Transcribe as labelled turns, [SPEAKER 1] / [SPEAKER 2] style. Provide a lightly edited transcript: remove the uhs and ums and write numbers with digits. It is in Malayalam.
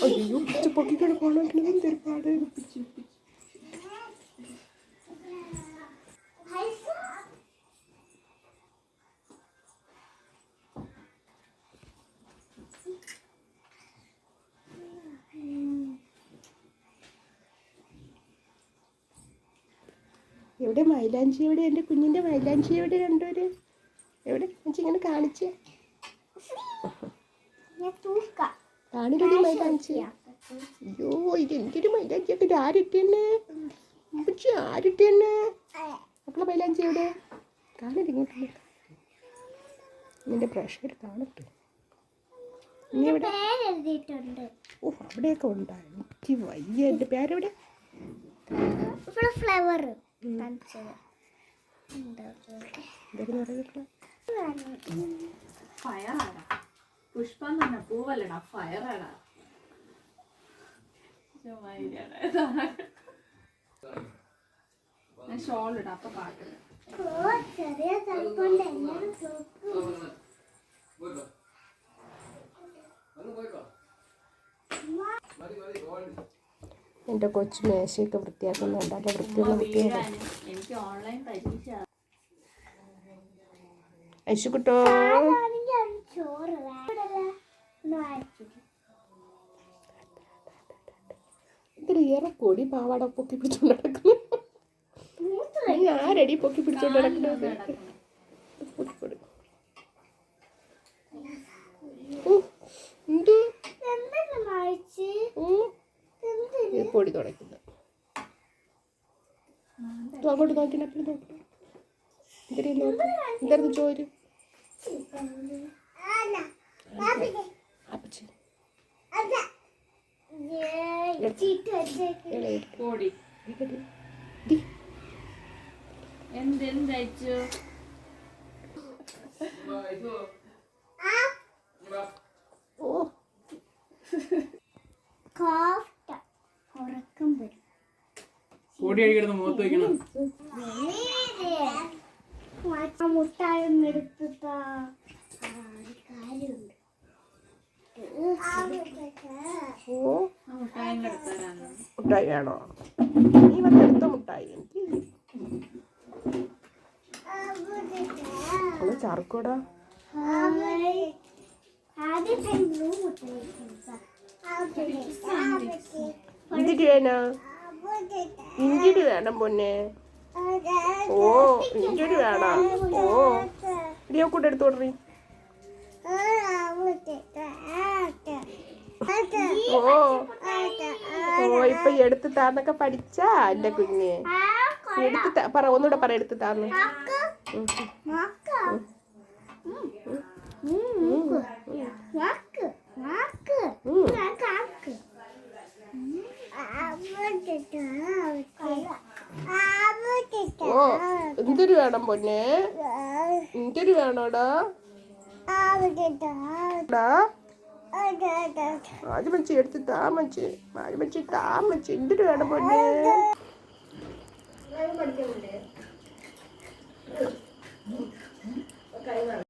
[SPEAKER 1] അയ്യോ പൊക്കിക്കൊണ്ട് പോകണമെങ്കിൽ ഒരുപാട് എവിടെ മൈലാഞ്ചി? എവിടെ എൻ്റെ കുഞ്ഞിൻ്റെ മൈലാഞ്ചി? എവിടെ രണ്ടുപേര്? എവിടെ ഇങ്ങനെ കാണിച്ചേ? കാണിക്കടി മൈലാഞ്ചി. അയ്യോ ഇത് എന്തൊരു മൈലാഞ്ചിയൊക്കെ ഇത് ആരിട്ടെന്നെ? ആരിട്ടെന്നെ? മക്കളെ മൈലാഞ്ചി എവിടെ? കാണില്ല ഇങ്ങോട്ട്. നിന്റെ പ്രഷർ കാണട്ടെ. നീ എവിടെ? ഓ അവിടെയൊക്കെ ഉണ്ടായി. എനിക്ക് വയ്യ. എൻ്റെ പേരെവിടെ?
[SPEAKER 2] ഫ്ലവർ
[SPEAKER 3] ഫയറാടാ. പുഷ്പം തന്നെ പൂവല്ലടാ, ഫയറാടാ. ഞാൻ ഷോൾ ഇടാം അപ്പൊ പാട്ട്.
[SPEAKER 2] ചെറിയ തലക്കൊണ്ട്
[SPEAKER 1] എൻ്റെ കൊച്ചു മേശയൊക്കെ വൃത്തിയാക്കുന്നുണ്ട്. അല്ല വൃത്തിയുള്ള വൃത്തിയാണ്.
[SPEAKER 3] എനിക്ക് ഓൺലൈൻ പരീക്ഷ.
[SPEAKER 1] ഐശുക്കുട്ടോ ഇതിൽ ഏറെ കൊടി പാവാട പൊക്കി പിടിച്ചോണ്ട് നടക്കുന്നു. നീ ആരടി പൊക്കി പിടിച്ചോണ്ട് നടക്കുന്നത്? പൊടി തുടയ്ക്കുന്നത് അങ്ങോട്ട് നോക്കിന എന്തായിരുന്നു ചോര്?
[SPEAKER 3] എന്തെന്തയച്ചു?
[SPEAKER 1] ഓ
[SPEAKER 4] പൊടി അടിക്കണം, മുഖത്ത് വയ്ക്കണം.
[SPEAKER 2] മുട്ടായും എടുത്തിട്ടാ കാര്യമുണ്ട്.
[SPEAKER 1] മുട്ടായി വേണോ? നീ വന്നെടുത്ത മുട്ടായി എനിക്ക് ചാർക്കോടാ. ഇഞ്ചിരി വേണോ? ഇഞ്ചിരി വേണം പൊന്നെ. ഓ ഇഞ്ചിരി വേണം. ഓ ഇടിയോ കൂടെ എടുത്തോടറി. ഓ ഓ ഇപ്പൊ എടുത്ത് താന്നൊക്കെ പഠിച്ചാ എൻ്റെ കുഞ്ഞ്? എടുത്ത് പറ, ഒന്നുകൂടെ പറ. എടുത്ത് താന്ന്. ഓ എന്തൊരു വേണം പൊന്നെ? എന്തൊരു വേണോടാ? മാജുമച്ചി എടുത്ത് താമച്ച്. മാജുമച്ചി താമച്ച്. എന്തൊരു വേണം പൊന്നെ?